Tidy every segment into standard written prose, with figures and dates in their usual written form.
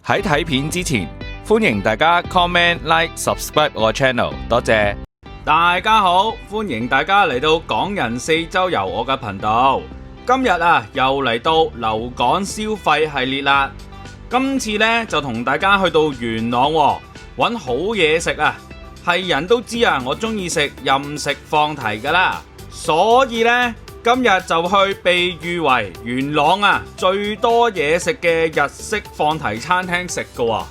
喺睇片之前，歡迎大家 comment、like、subscribe 我嘅 channel， 多謝。大家好，歡迎大家嚟到港人四周遊我嘅頻道。今日又嚟到留港消費系列啦。今次呢，就同大家去到元朗揾好嘢食啊。係人都知我中意食任食放題噶啦，所以呢，今日就去被譽為元朗最多嘢食嘅日式放題餐廳食噶。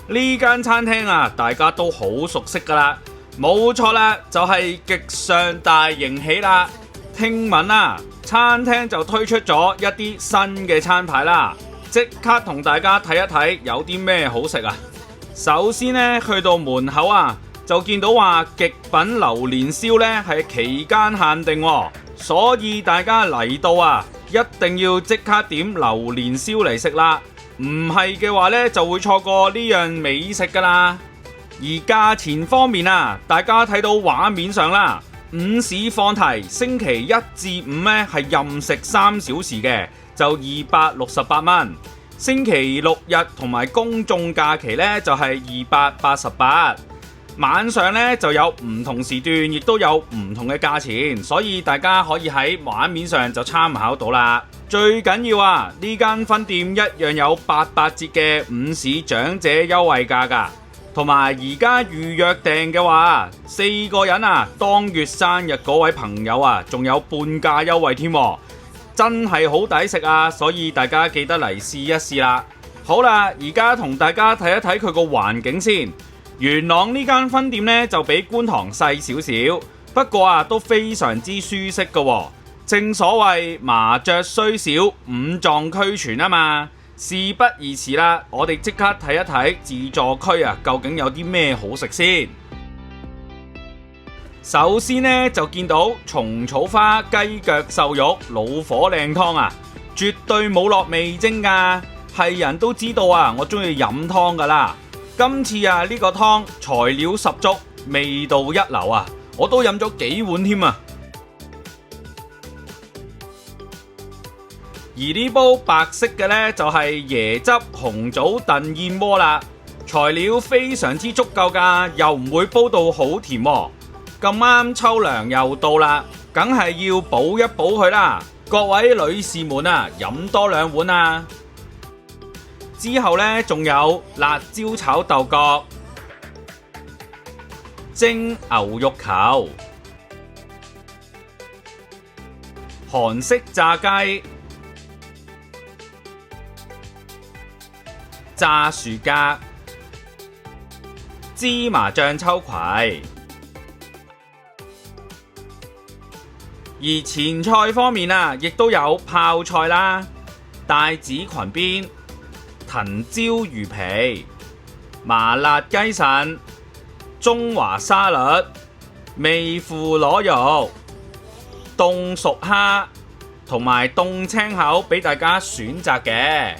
呢間餐廳大家都好熟悉噶啦，冇錯啦，就係極上大型喜啦。聽聞餐廳就推出咗一啲新嘅餐牌啦，即刻同大家睇一睇有啲咩好食啊！首先呢，去到門口就見到話極品榴蓮燒呢係期間限定，所以大家嚟到一定要即刻點榴蓮燒嚟食啦，唔係嘅話呢，就會錯過呢樣美食噶啦。而價錢方面大家睇到畫面上啦，午市放題星期一至五呢係任食3小時嘅，就268蚊；星期六日同埋公眾假期呢就係288。晚上呢就有唔同時段，亦都有唔同嘅價錢，所以大家可以喺畫面上就參考到啦。最緊要呢間分店一樣有88折嘅午市長者優惠價㗎，同埋而家預約訂嘅話，4個人當月生日嗰位朋友仲有半價優惠添，真係好抵食所以大家記得嚟試一試啦。好啦，而家同大家睇一睇佢個環境先。元朗呢間分店呢就比觀塘細少少，不過都非常之舒適㗎。正所謂麻雀雖小，五臟俱全嘛。事不宜遲啦，我哋即刻睇一睇自助區究竟有啲咩好食先。首先呢，就見到蟲草花雞腳瘦肉老火靚湯絕對冇落味精㗎，係人都知道我中意飲湯㗎啦。今次呢個湯材料十足，味道一流我都飲咗幾碗添而呢煲白色嘅呢，就係椰汁紅棗燉燕窩啦，材料非常之足夠㗎，又唔會煲到好甜咁啱秋涼又到啦，梗係要補一補佢啦。各位女士們飲多2碗之後呢，仲有辣椒炒豆角、蒸牛肉球、韓式炸雞、炸薯格、芝麻醬秋葵。而前菜方面亦都有泡菜啦、帶子裙邊、藤椒魚皮、麻辣雞腎、中華沙律、味腐螺肉、凍熟蝦同埋凍青口俾大家選擇嘅。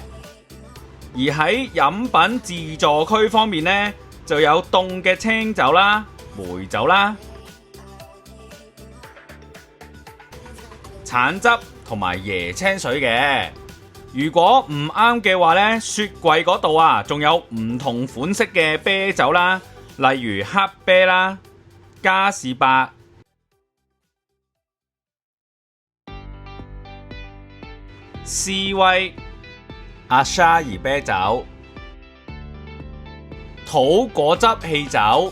而喺飲品自助區方面呢，就有凍嘅青酒啦、梅酒啦、橙汁同埋椰青水嘅。如果唔啱嘅話呢，雪櫃嗰度仲有唔同款式嘅啤酒啦，例如黑啤啦、嘉士伯、斯威、阿沙兒啤酒、土果汁汽酒、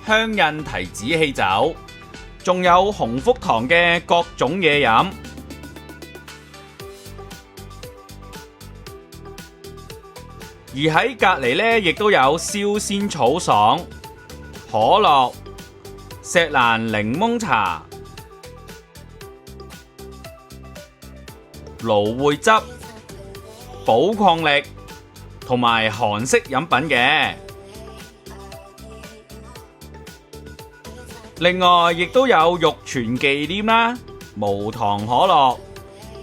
香印提子汽酒，仲有鴻福堂嘅各種嘢飲。而喺隔籬呢，亦都有燒仙草爽、可樂、石蘭檸檬茶、蘆薈汁、寶礦力同埋韓式飲品嘅。另外，亦都有玉泉忌廉啦、無糖可樂。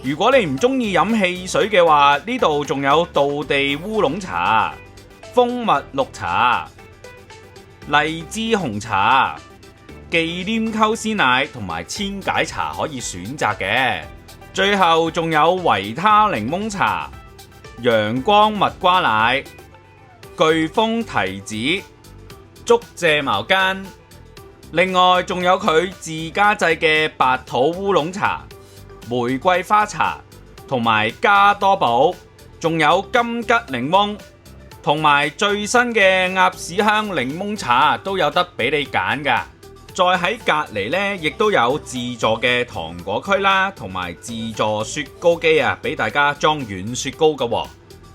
如果你唔中意飲汽水嘅話，呢度仲有道地烏龍茶、蜂蜜綠茶、荔枝紅茶、忌廉溝鮮奶同埋千解茶可以選擇嘅。最後仲有維他檸檬茶、陽光蜜瓜奶、巨峰提子、竹蔗茅根，另外仲有佢自家製嘅白土烏龍茶、玫瑰花茶同埋加多寶，仲有金桔檸檬同埋最新嘅鴨屎香檸檬茶都有得俾你揀㗎。再喺隔離呢，亦都有自助嘅糖果區啦，同埋自助雪糕機啊，俾大家裝軟雪糕㗎喎。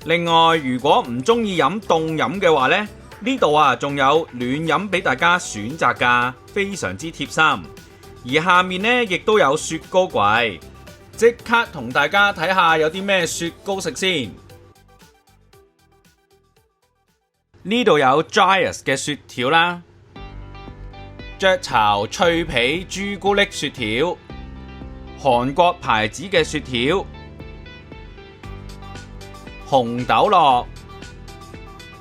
另外，如果唔中意飲凍飲嘅話呢，呢度啊仲有暖飲俾大家選擇㗎，非常之貼心。而下面呢，亦都有雪糕櫃，即刻同大家睇下有啲咩雪糕食先。呢度有 Giant 嘅雪條啦，雀巢脆皮朱古力雪條，韓國牌子嘅雪條，紅豆樂，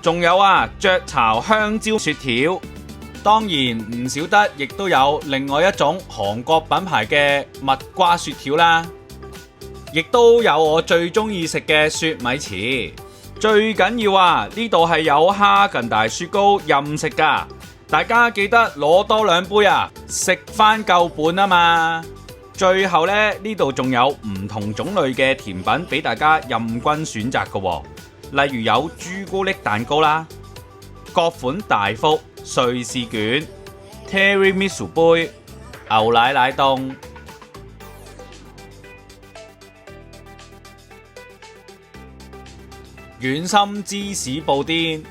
仲有雀巢香蕉雪條。當然唔少得，亦都有另外一種韓國品牌嘅蜜瓜雪條啦，亦都有我最中意食嘅雪米糍。最緊要呢度係有哈根達雪糕任食㗎，大家記得攞多2杯食返夠本啊嘛。最後呢度仲有唔同種類嘅甜品俾大家任君選擇㗎喎，例如有朱古力蛋糕啦、各款大福、瑞士卷、Tiramisu 杯、牛奶奶凍、軟心芝士布甸、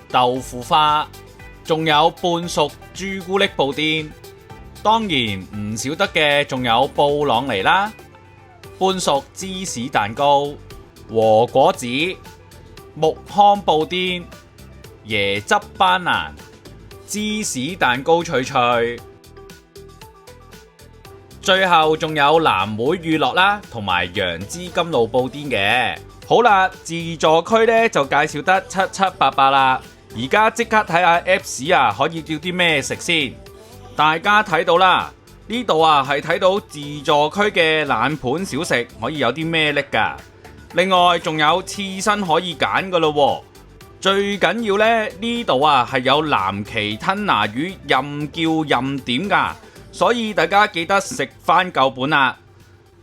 豆腐花，仲有半熟朱古力布甸。當然唔少得嘅仲有布朗尼啦、半熟芝士蛋糕、和果子、木糠布甸、椰汁班蘭、芝士蛋糕脆脆。最後仲有藍莓乳酪啦，同埋楊枝甘露布甸嘅。好啦，自助區呢就介紹得七七八八啦。而家即刻睇下 Apps 可以叫啲咩食先。大家睇到啦，呢度係睇到自助區嘅冷盤小食可以有啲咩拎㗎。另外仲有刺身可以揀㗎咯。最緊要呢度係有藍鰭吞拿魚任叫任點㗎，所以大家記得食返夠本啦。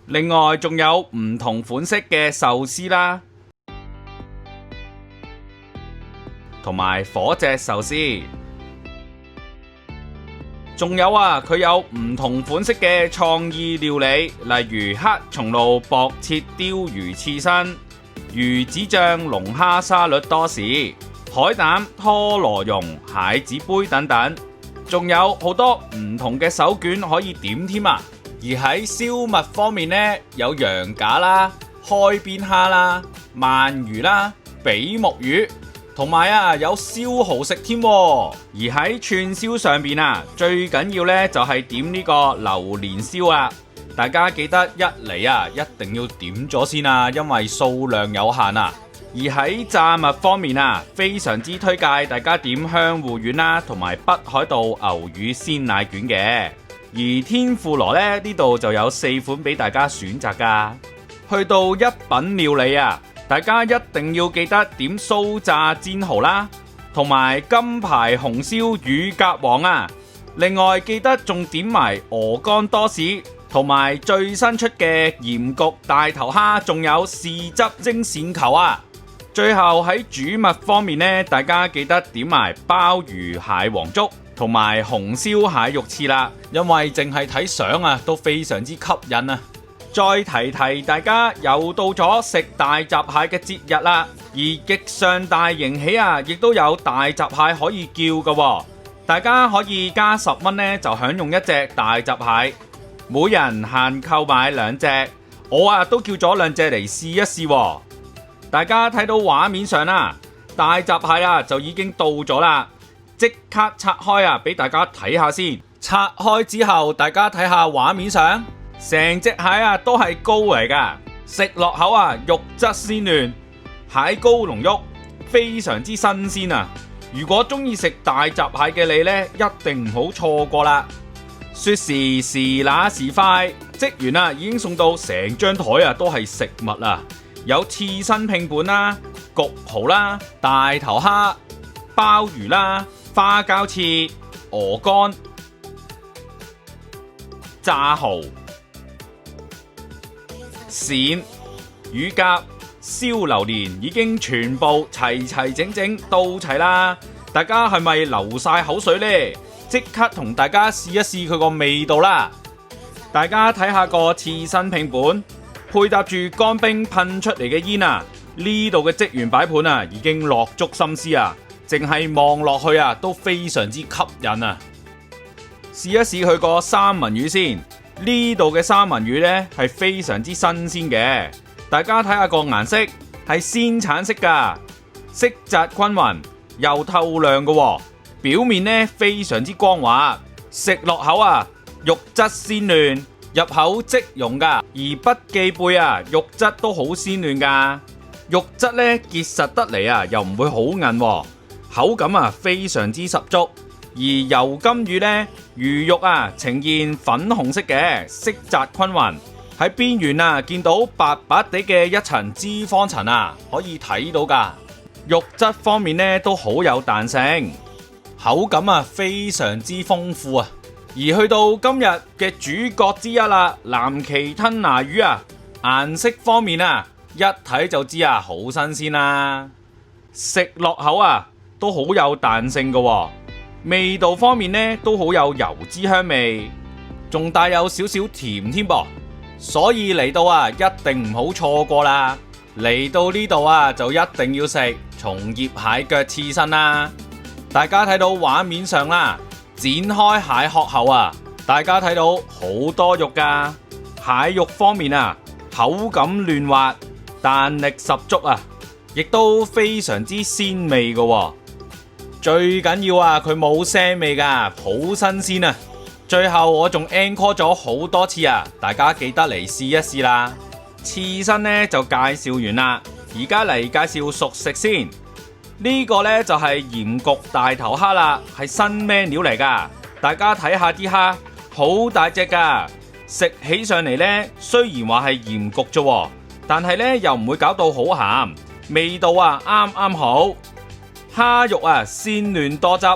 另外仲有唔同款式嘅壽司啦，同埋火炙壽司。仲有佢有唔同款式嘅創意料理，例如黑松露薄切鯛魚刺身、魚子醬龍蝦沙律多士、海膽拖羅茸蟹子杯等等。仲有好多唔同嘅手卷可以點添啊！而喺燒麥方面呢，有羊架啦、開邊蝦啦、鰻魚啦、比目魚，同埋有燒蠔食添。而喺串燒上邊最緊要呢就係點呢個榴蓮燒啊！大家記得一嚟一定要點咗先因為數量有限啊。而喺炸物方面非常之推介大家點香芋丸啦，同埋北海道牛乳鮮奶卷嘅。而天婦羅呢度就有4款俾大家選擇噶。去到一品料理大家一定要記得點酥炸煎蠔啦，同埋金牌紅燒乳鴿王另外記得仲點埋鵝肝多士，同埋最新出嘅鹽焗大頭蝦，仲有豉汁蒸鱔球最後喺煮物方面呢，大家記得點埋鮑魚蟹黃粥同埋紅燒蟹肉翅啦，因為淨係睇相都非常之吸引啊！再提提大家，又到咗食大閘蟹嘅節日啦，而極上大型喜亦都有大閘蟹可以叫㗎，大家可以加10蚊呢就享用1隻大閘蟹，每人限購買2隻，我都叫咗2隻嚟試一試。大家睇到畫面上大閘蟹就已經到咗啦，即刻拆開俾大家睇下先。拆開之後，大家睇下畫面上，成隻蟹都係膏嚟噶，食落口肉質鮮嫩，蟹膏濃郁，非常之新鮮如果中意食大閘蟹嘅你呢，一定唔好錯過啦。說時遲那時快，職員已經送到成張台都係食物有刺身拼盤啦，焗蠔啦、大頭蝦、鮑魚啦、花膠翅、鵝肝、炸蠔、鱔、乳鴿、燒榴蓮已經全部齊齊整整到齊啦！大家係咪流晒口水呢？即刻同大家試一試佢個味道啦！大家睇下個刺身拼盤，配搭住乾冰噴出嚟嘅煙啊！呢度嘅職員擺盤啊，已經落足心思啊，淨係望落去啊都非常之吸引啊！試一試佢個三文魚先，呢度嘅三文魚呢係非常之新鮮嘅，大家睇下個顏色係鮮橙色噶，色澤均勻又透亮嘅，表面呢非常之光滑，食落口啊肉質鮮嫩，入口即溶噶，而筆記背啊肉質都好鮮嫩噶，肉質呢結實得嚟啊又唔會好硬，口感啊非常之十足。而油甘魚呢，魚肉啊呈現粉紅色嘅，色澤均勻，喺邊緣啊見到白白地嘅一層脂肪層啊，可以睇到噶。肉質方面呢都好有彈性，口感啊非常之豐富啊。而去到今日嘅主角之一啦，藍鰭吞拿魚啊，顏色方面啊一睇就知啊好新鮮啦，食落口啊都好有彈性噶。味道方面呢都好有油脂香味，仲帶有少少甜添噃，所以嚟到啊一定唔好錯過啦！嚟到呢度啊就一定要食松葉蟹腳刺身啦！大家睇到畫面上啦，展開蟹殼後啊，大家睇到好多肉噶，蟹肉方面啊口感嫩滑，彈力十足啊，亦都非常之鮮味噶。最緊要啊，佢冇腥味噶，好新鮮啊！最後我仲 encore 咗好多次啊，大家記得嚟試一試啦。刺身呢就介紹完啦，而家嚟介紹熟食先。呢個呢就係鹽焗大頭蝦啦，係新 menu 嚟噶。大家睇下啲蝦，好大隻噶，食起上嚟呢，雖然話係鹽焗啫，但係呢又唔會搞到好鹹，味道啊啱啱好。蝦肉啊鮮嫩多汁，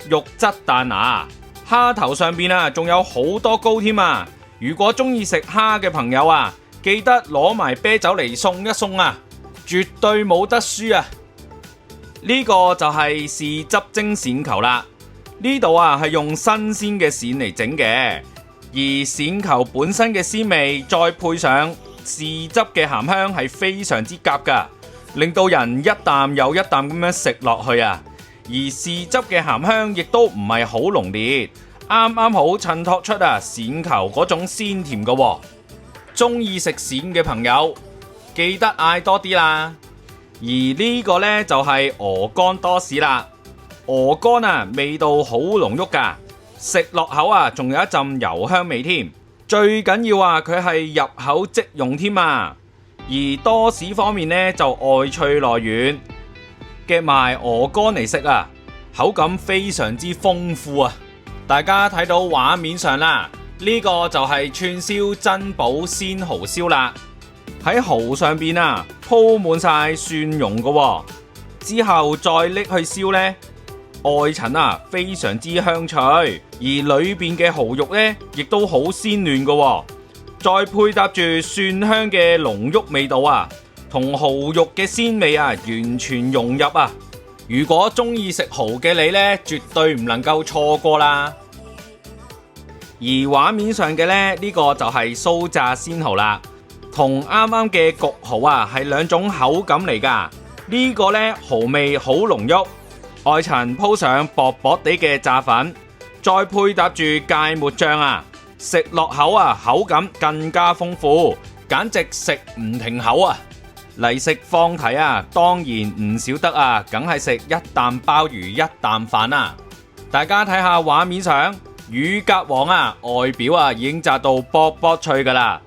肉質彈牙，蝦頭上邊啊仲有好多膏添啊！如果中意食蝦嘅朋友啊，記得攞埋啤酒嚟送一送啊，絕對冇得輸啊！呢個就係豉汁蒸鱔球啦，呢度啊係用新鮮嘅鱔嚟整嘅，而鱔球本身嘅鮮味再配上豉汁嘅鹹香係非常之夾噶。令到人一啖又一啖咁樣食落去啊！而豉汁嘅鹹香亦都唔係好濃烈，啱啱好襯托出啊鱔球嗰種鮮甜嘅喎。中意食鱔嘅朋友記得嗌多啲啦。而呢個呢，就係鵝肝多士啦，鵝肝啊味道好濃郁噶，食落口啊仲有一陣油香味添。最緊要啊佢係入口即溶添啊！而多士方面呢，就外脆內軟，夾埋鵝肝嚟食啊，口感非常之豐富啊！大家睇到畫面上啦，呢個就係串燒珍寶鮮蠔燒啦，喺蠔上邊啊鋪滿晒蒜蓉噶喎，之後再拎去燒呢，外層啊非常之香脆，而裏邊嘅蠔肉呢，亦都好鮮嫩噶喎。再配搭住蒜香嘅濃郁味道啊，同蠔肉嘅鮮味啊完全融入啊！如果中意食蠔嘅你呢，絕對唔能夠錯過啦。而畫面上嘅呢，呢個就係酥炸鮮蠔啦，同啱啱嘅焗蠔啊係兩種口感嚟噶。呢個呢，蠔味好濃郁，外層鋪上薄薄地嘅炸粉，再配搭住芥末醬啊。食落口啊，口感更加豐富，簡直食唔停口啊！嚟食放題啊，當然唔少得啊，梗係食一啖鮑魚一啖飯啊！大家睇下畫面上，乳鴿王啊，外表啊已經炸到卜卜脆噶啦，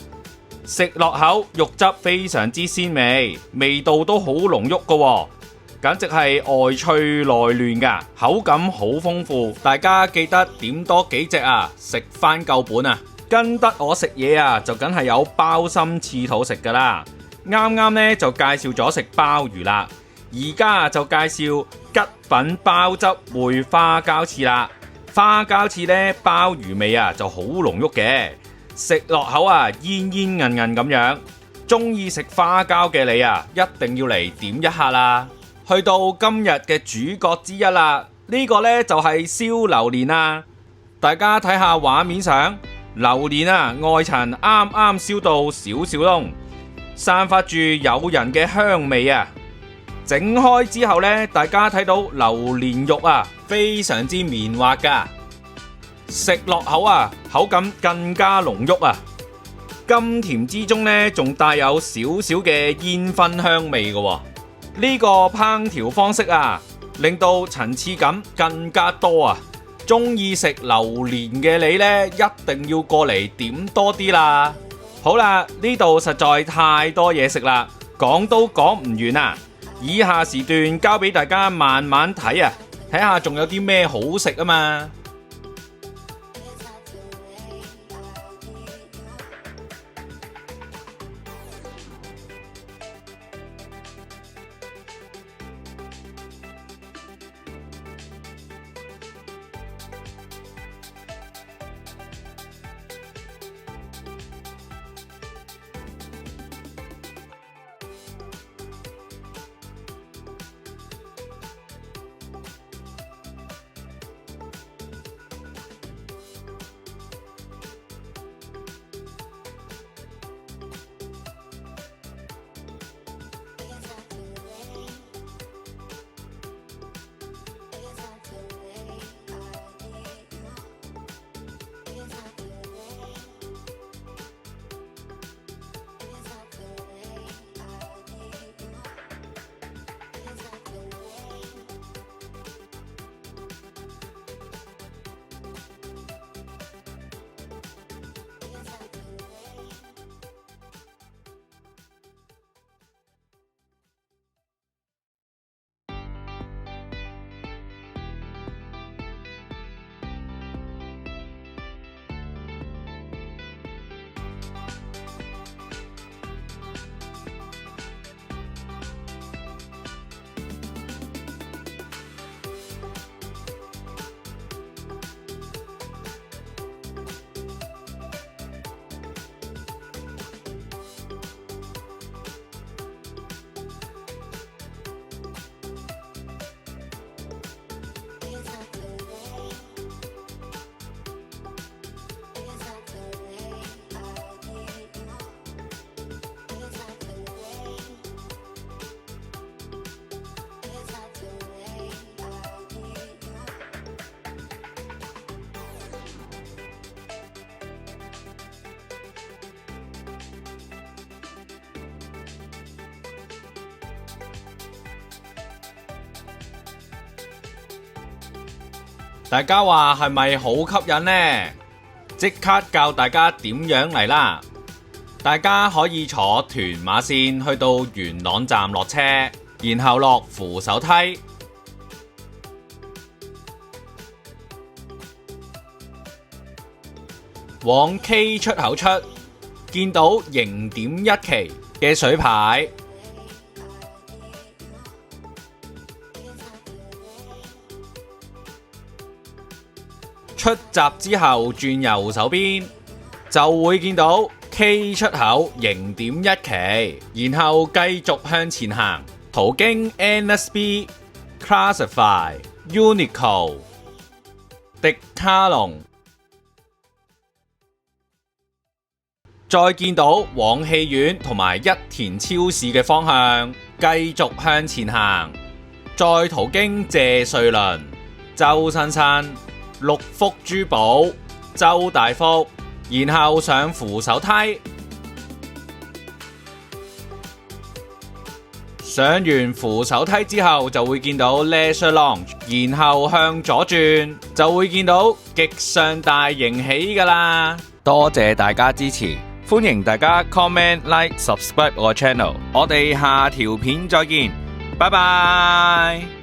食落口肉汁非常之鮮味，味道都好濃郁噶喎。簡直係外脆內嫩噶，口感好豐富。大家記得點多幾隻啊，食翻夠本啊！跟得我食嘢啊，就梗係有鮑參翅肚食噶啦。啱啱呢就介紹咗食鮑魚啦，而家就介紹吉品鮑汁燴花膠翅啦。花膠翅呢，鮑魚味啊就好濃郁嘅，食落口啊煙煙韌韌咁樣。中意食花膠嘅你啊，一定要嚟點一下啦。去到今日嘅主角之一啦，呢個呢就係燒榴蓮啦。大家睇下畫面上，榴蓮啊外層啱啱燒到少少燶，散發住誘人嘅香味啊。整開之後呢，大家睇到榴蓮肉啊非常之綿滑噶，食落口啊口感更加濃郁啊。甘甜之中呢，仲帶有少少嘅煙燻香味嘅。呢個烹調方式啊，令到層次感更加多啊！中意食榴蓮嘅你呢，一定要過嚟點多啲啦！好啦，呢度實在太多嘢食啦，講都講唔完啊！以下時段交俾大家慢慢睇啊，睇下仲有啲咩好食啊嘛！大家話係咪好吸引呢？即刻教大家點樣嚟啦！大家可以坐屯馬綫去到元朗站落車，然後落扶手梯，往 K 出口出，見到營點一期嘅水牌。出閘之後轉右手邊，就會見到 K 出口營點一期，然後繼續向前行，途經 NSB、Classify、Uniqlo、迪卡龍，再見到往戲院同埋一田超市嘅方向，繼續向前行，再途經謝瑞麟、周生生、六福珠寶、周大福，然後上扶手梯，上完扶手梯之後就會見到 Leisure Lounge， 然後向左轉就會見到極上大型喜㗎喇。多謝大家支持，歡迎大家 comment、like、subscribe 我嘅 channel， 我哋下條片再見，拜拜。